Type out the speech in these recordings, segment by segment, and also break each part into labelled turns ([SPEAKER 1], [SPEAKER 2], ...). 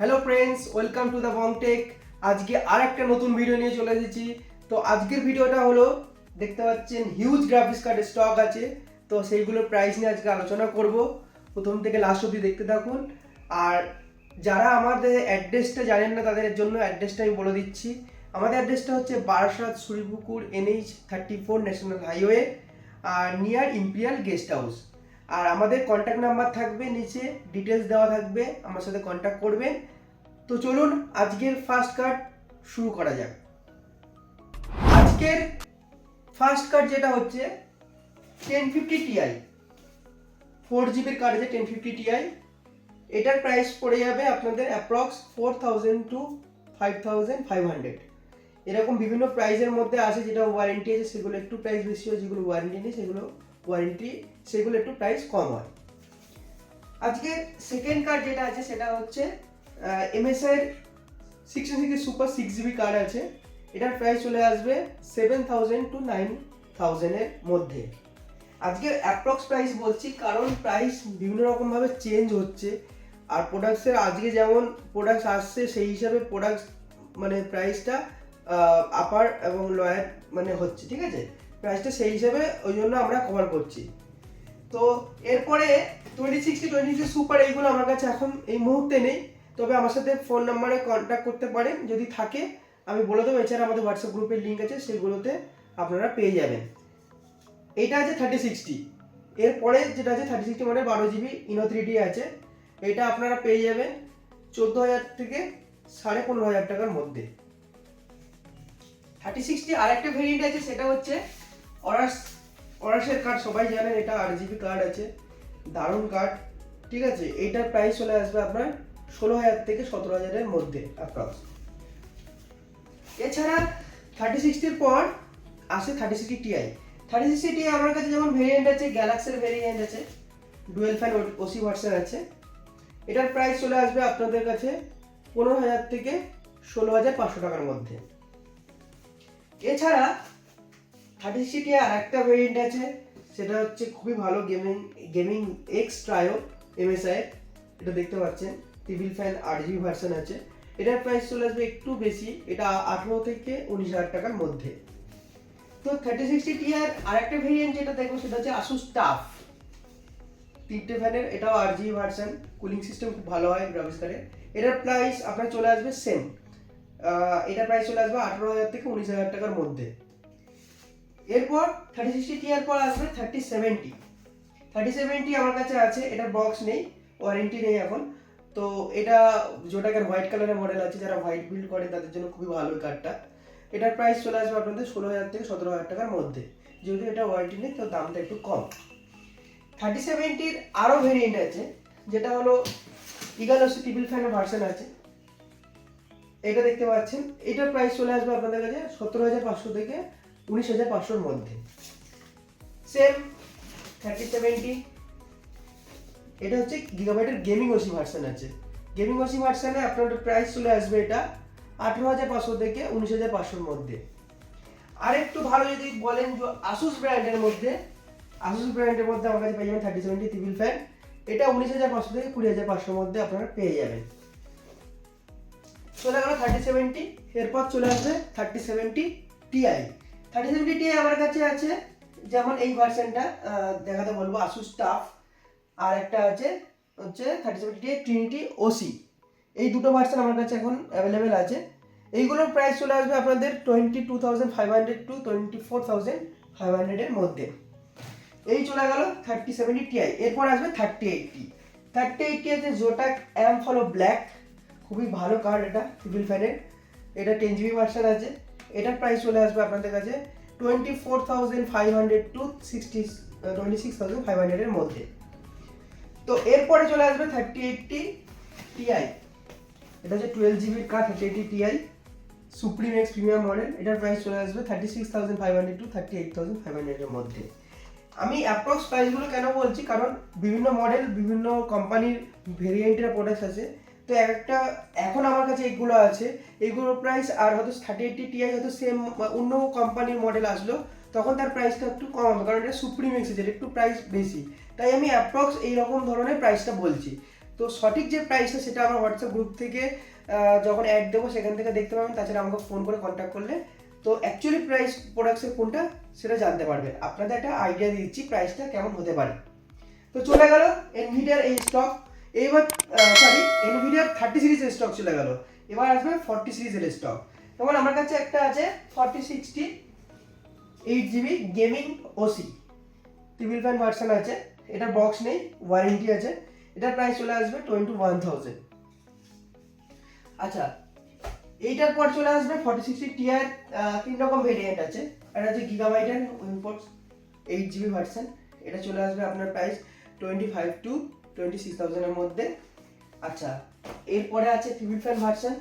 [SPEAKER 1] Hello friends, welcome to the Bongtech. আজকে আর একটা নতুন ভিডিও নিয়ে চলে এসেছি। তো আজকের ভিডিওটা হলো, দেখতে পাচ্ছেন হিউজ গ্রাফিক্স কার্ডের স্টক আছে। তো সেইগুলোর প্রাইস নিয়ে আজকে আলোচনা করব। প্রথম থেকে লাস্ট অবধি দেখতে থাকুন। আর যারা আমাদের অ্যাড্রেসটা জানেন না তাদের জন্য অ্যাড্রেসটা আমি বলে দিচ্ছি। আমাদের অ্যাড্রেসটা হচ্ছে বারাসাত সুরিপুকুর NH34 ন্যাশনাল হাইওয়ে আর নিয়ার ইম্পিরিয়াল গেস্ট হাউস। আর আমাদের কন্ট্যাক্ট নাম্বার থাকবে নিচে, ডিটেলস দেওয়া থাকবে, আমার সাথে কন্ট্যাক্ট করবেন। তো চলুন আজকের ফার্স্ট কার্ড শুরু করা যাক। আজকের ফার্স্ট কার্ড যেটা হচ্ছে 1050 Ti, 4GB কার্ড আছে 1050 Ti। এটার প্রাইস পড়ে যাবে আপনাদের অ্যাপ্রক্স 4000 to 5500। এরকম বিভিন্ন প্রাইসের মধ্যে আছে। যেটা ওয়ারেন্টি আছে সেগুলো একটু প্রাইস বেশি হয়, যেগুলো ওয়ারেন্টি নেই সেগুলো একটু প্রাইস কম হয়। আজকে সেকেন্ড কার্ড যেটা আছে সেটা হচ্ছে MSI 660 সুপার 6GB কার্ড আছে। এটার প্রাইস চলে আসবে 7000 to 9000 এর মধ্যে। আজকে অ্যাপ্রক্স প্রাইস বলছি কারণ প্রাইস বিভিন্ন রকমভাবে চেঞ্জ হচ্ছে। আর প্রোডাক্টসের আজকে যেমন প্রোডাক্টস আসছে সেই হিসাবে প্রোডাক্টস মানে প্রাইসটা আপার এবং লোয়ার মানে হচ্ছে, ঠিক আছে? প্রাইসটা সেই হিসাবে ওই জন্য আমরা কভার করছি। তো এরপরে 2060 সুপার এইগুলো আমার কাছে এখন এই মুহূর্তে নেই, তবে আমার সাথে ফোন নাম্বারে কন্ট্যাক্ট করতে পারেন, যদি থাকে আমি বলে দেবো। এছাড়া আমাদের হোয়াটসঅ্যাপ গ্রুপের লিঙ্ক আছে, সেগুলোতে আপনারা পেয়ে যাবেন। এইটা আছে 3060। এরপরে যেটা আছে 3060 মানে 12GB ইনো 3D আছে। এটা আপনারা পেয়ে যাবেন 14,000 থেকে 15,500 টাকার মধ্যে। 3060 আর একটা ভেরিয়েন্ট আছে, সেটা হচ্ছে অরাসের কার্ড। সবাই জানেন এটা 8GB কার্ড আছে, দারুণ কার্ড, ঠিক আছে? এইটার প্রাইস চলে আসবে আপনার 16,000 থেকে 17,000 এর মধ্যে অ্যাপ্রক্স। এছাড়া 3060 পর আসে 3060 Ti। 3060 Ti আমার কাছে যেমন ভেরিয়েন্ট আছে, গ্যালাক্সির ভেরিয়েন্ট আছে, ডুয়েল ফ্যান ওসি ভার্সন আছে। এটার প্রাইস চলে আসবে আপনাদের কাছে 15,000 থেকে 16,500 টাকার মধ্যে। এছাড়া 3060 Ti আর একটা ভেরিয়েন্ট আছে, সেটা হচ্ছে খুবই ভালো গেমিং এক্স ট্রায়ো MSI। এটা দেখতে পাচ্ছেন টেবিল ফ্যান 8GB ভার্সন আছে। এটার প্রাইস চলে আসবে একটু বেশি, এটা 18 থেকে 19,000 টাকার মধ্যে। তো 3060 Ti আর আরেকটা ভেরিয়েন্ট যেটা দেখবো সেটা হচ্ছে Asus TUF 3টে ফ্যানের, এটাও 8GB ভার্সন, কুলিং সিস্টেম খুব ভালো হয় গ্রাফিক্স কার্ডে। এটার প্রাইস আপনার চলে আসবে সেম, এটার প্রাইস চলে আসবে 18,000 থেকে 19,000 টাকার মধ্যে। এরপর 3060 Ti এর পর আসবে 3070 আমার কাছে আছে। এটার বক্স নেই, ওয়ারেন্টি নেই এখন। তো এটা যেটাকে হোয়াইট কালারের মডেল আছে, যারা হোয়াইট বিল্ড করে তাদের জন্য খুবই ভালো কার্ডটা। এটার প্রাইস চলে আসবে আপনাদের 16,000 থেকে 17,000 টাকার মধ্যে। যেহেতু এটা ওয়ারেন্টি নেই তো দামটা একটু কম। 3070 আরও ভেরিয়েন্ট আছে, যেটা হলো ইগালোসি টেবিল ফ্যানের ভার্সন আছে। এটা দেখতে পাচ্ছেন, এটার প্রাইস চলে আসবে আপনাদের কাছে 17,500 থেকে 19,500 মধ্যে। সেম 3070, এটা হচ্ছে গিগাবাইটের গেমিং ওসি ভার্সন আছে। গেমিং ওসি ভার্সনে আপনার প্রাইস চলে আসবে এটা 18,500 থেকে 19,500 মধ্যে। আর একটু ভালো যদি বলেন যে আসুস ব্র্যান্ডের মধ্যে আমার কাছে পেয়ে যাবেন 3070 টেবিল ফ্যান। এটা 19,500 থেকে 20,500 মধ্যে আপনারা পেয়ে যাবেন। চলে গেল 3070। এরপর চলে আসবে 3070 Ti। 3070 Ti আমার কাছে আছে, যেমন এই ভার্সনটা দেখাতে বলবো Asus TUF, আর একটা আছে হচ্ছে 3070 Ti Trinity OC। এই দুটো ভার্সন আমার কাছে এখন অ্যাভেলেবেল আছে। এইগুলোর প্রাইস চলে আসবে আপনাদের 22,500 to 24,500 এর মধ্যে। এই চলে গেল 3070 Ti। এরপর আসবে 3080 আছে জোটাক অ্যাম্পফলো ব্ল্যাক, খুবই ভালো কার্ড এটা টেবিল ফ্যানের। এটা 10GB ভার্সন আছে। এটার প্রাইস চলে আসবে আপনাদের কাছে 24,500 to 26,500 এর মধ্যে। তো এরপরে চলে আসবে 3080 Ti। এটা হচ্ছে 12GB card 3080 Ti supreme x premium model. এটার প্রাইস চলে আসবে 36,500 to 38,500 এর মধ্যে। আমি অ্যাপ্রক্স প্রাইসগুলো কেন বলছি, কারণ বিভিন্ন মডেল বিভিন্ন কোম্পানির ভেরিয়েন্টের প্রোডাক্টস আছে। তো একটা এখন আমার কাছে এগুলো আছে, এগুলোর প্রাইস আর হয়তো 3080 Ti হয়তো সেম অন্য কোম্পানির মডেল আসলো, তখন তার প্রাইসটা একটু কম হবে, কারণ এটা সুপ্রিম এক্সের একটু প্রাইস বেশি। তাই আমি অ্যাপ্রক্স এইরকম ধরনের প্রাইসটা বলছি। তো সঠিক যে প্রাইসটা সেটা আমার হোয়াটসঅ্যাপ গ্রুপ থেকে যখন অ্যাড দেবো সেখান থেকে দেখতে পাবেন, তাছাড়া আমাকে ফোন করে কন্ট্যাক্ট করলে তো অ্যাকচুয়ালি প্রাইস প্রোডাক্টসের কোনটা সেটা জানতে পারবেন। আপনাদের একটা আইডিয়া দিয়ে দিচ্ছি প্রাইসটা কেমন হতে পারে। তো চলে গেল এনভিডিয়ার এই স্টক। এইবার এনভিডিয়ার 30 সিরিজের স্টক চলে গেল, এবার আসবে 40 সিরিজের স্টক। যেমন আমার কাছে একটা আছে 4060 8GB gaming OC table fan version আছে, এটার বক্স নেই, ওয়ারেন্টি আছে, এটার প্রাইস চলে আসবে 21,000। আচ্ছা, এইটার পর চলে আসবে 4060 Ti এর 3 রকম ভেরিয়েন্ট আছে। একটা হচ্ছে গিগাবাইটের উইনফোর্স 8GB ভার্সন, এটা চলে আসবে আপনার প্রাইস 25 to 26,000 এর মধ্যে। আচ্ছা, এরপরে আছে টেবিল ফ্যান ভার্সন,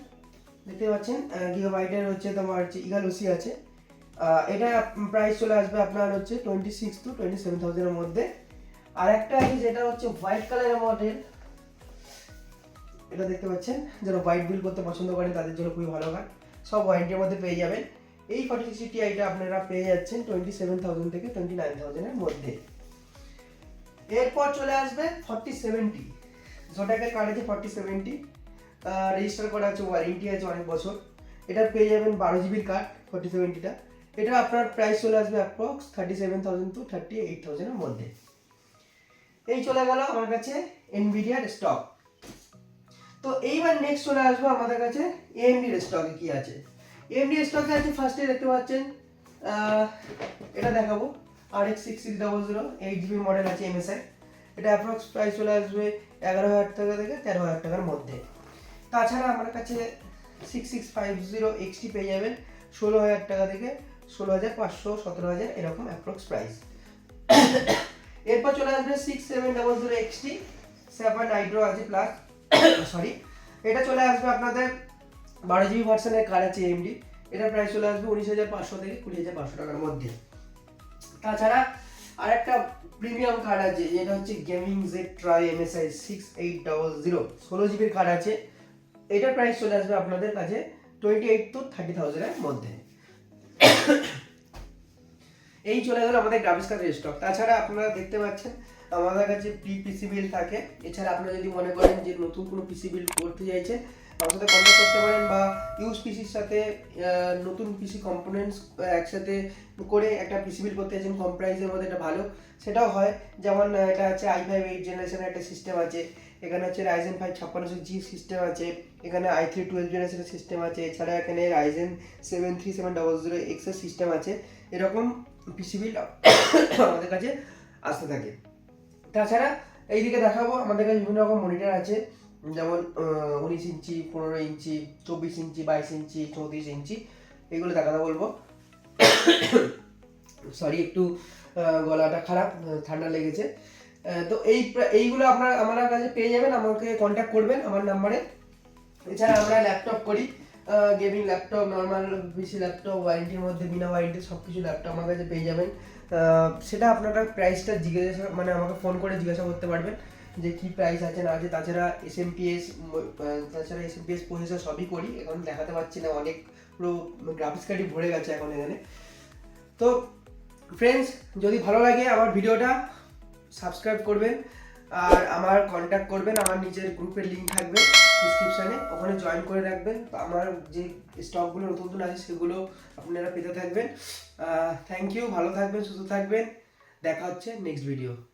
[SPEAKER 1] দেখতে পাচ্ছেন গিগাবাইটের হচ্ছে তোমার হচ্ছে ইগাল ওসি আছে, এটা প্রাইস চলে আসবে আপনার হচ্ছে 26 to 27,000 এর মধ্যে। আর একটা আছে যেটা হচ্ছে হোয়াইট কালারের মডেল, এটা দেখতে পাচ্ছেন, যারা হোয়াইট বিল করতে পছন্দ করেন তাদের জন্য খুবই ভালো কার্ড, সব ওয়ারেন্টির মধ্যে পেয়ে যাবেন। এই 4060 Ti টা আপনারা পেয়ে যাচ্ছেন 27,000 থেকে 29,000 এর মধ্যে। এরপর চলে আসবে 4070, জোটাকের কার্ড আছে 4070, রেজিস্টার করা আছে, ওয়ারেন্টি আছে অনেক বছর, এটা পেয়ে যাবেন 12GB কার্ড 4070টা। এটা আপনার প্রাইস চলে আসবে অ্যাপ্রক্স 37,000 to 38,000 এর মধ্যে। এই চলে গেল আমার কাছে এনভিডিয়ার স্টক। তো এইবার নেক্সট চলে আসবো আমাদের কাছে এএমডি এর স্টকে কি আছে। এএমডি এর স্টকে আছে ফার্স্টে দেখতে পাচ্ছেন এটা দেখাবো RX 6600 8GB মডেল আছে MSI, এটা অ্যাপ্রক্স প্রাইস চলে আসবে 11,000 টাকা থেকে 13,000 টাকার মধ্যে। তাছাড়া আমার কাছে 6650 XT পেয়ে যাবেন 16,000 টাকা থেকে 16,500 17,000 এরকম অ্যাপ্রক্স প্রাইস। এরপর চলে আসবে 6700 XT স্যাপার নাইট্রো আছে প্লাস এটা চলে আসবে আপনাদের 12GB ভার্সনের কার্ড আছে AMD, এটার প্রাইস চলে আসবে 19,500 থেকে 20,500 টাকার মধ্যে। তাছাড়া আরেকটা প্রিমিয়াম কার্ড আছে যেটা হচ্ছে gaming Z try MSI 6800 16GB card আছে, এটার প্রাইস চলে আসবে আপনাদের কাছে 28 to 30,000 এর মধ্যে। এই চলে গেল আমাদের গ্রাফিক্স কার্ডের স্টক। তাছাড়া আপনারা দেখতে পাচ্ছেন আমাদের কাছে পিসি বিল্ড থাকে, এছাড়া আপনারা যদি মনে করেন যে নতুন কোনো পিসি বিল্ড করতে চাইছেন আমার সাথে কন্ট্যাক্ট করতে পারেন, বা ইউজ পিসির সাথে নতুন পিসি কম্পোনেন্টস একসাথে করে একটা পিসি বিল্ড করতে চাইছেন কম প্রাইসের মধ্যে, এটা ভালো সেটাও হয়। যেমন এটা হচ্ছে i5 8 জেনারেশনের একটা সিস্টেম আছে, এখানে হচ্ছে Ryzen 5 5600G সিস্টেম আছে, এখানে i3 12 জেনারেশনের সিস্টেম আছে, এছাড়া এখানে Ryzen 7 3700X এর সিস্টেম আছে। এরকম পিসি বিল্ড আমাদের কাছে আসতে থাকে। তাছাড়া এইদিকে দেখাবো আমাদের কাছে বিভিন্ন রকম মনিটর আছে, যেমন 19 ইঞ্চি 15 ইঞ্চি 24 ইঞ্চি 22 ইঞ্চি 34 ইঞ্চি, এগুলো দেখাতে বলবো। সরি, একটু গলাটা খারাপ, ঠান্ডা লেগেছে। তো এইগুলো আপনারা আমার কাছে পেয়ে যাবেন, আমাকে কন্ট্যাক্ট করবেন আমার নাম্বারে। এছাড়া আমরা ল্যাপটপ করি, gaming laptop, normal PC laptop, ওয়ারেন্টির মধ্যে বিনা ওয়ারেন্টি সব কিছু ল্যাপটপ আমার কাছে পেয়ে যাবেন। সেটা আপনারা প্রাইসটা জিজ্ঞাসা মানে আমাকে ফোন করে জিজ্ঞাসা করতে পারবেন যে কী প্রাইস আছে না আছে। তাছাড়া এসএমপিএস প্রসেসর সবই করি, এখন দেখাতে পারছি না, অনেক পুরো গ্রাফিক্স কার্ডই ভরে গেছে এখন এখানে। তো ফ্রেন্ডস, যদি ভালো লাগে আমার ভিডিওটা সাবস্ক্রাইব করবেন আর আমার কন্ট্যাক্ট করবেন, আমার নিজের গ্রুপের লিঙ্ক থাকবে ডিসক্রিপশানে, ওখানে জয়েন করে রাখবেন। আমার যে স্টকগুলো নতুন নতুন আছে সেগুলো আপনারা পেতে থাকবেন। থ্যাংক ইউ, ভালো থাকবেন, সুস্থ থাকবেন, দেখা হচ্ছে নেক্সট ভিডিও।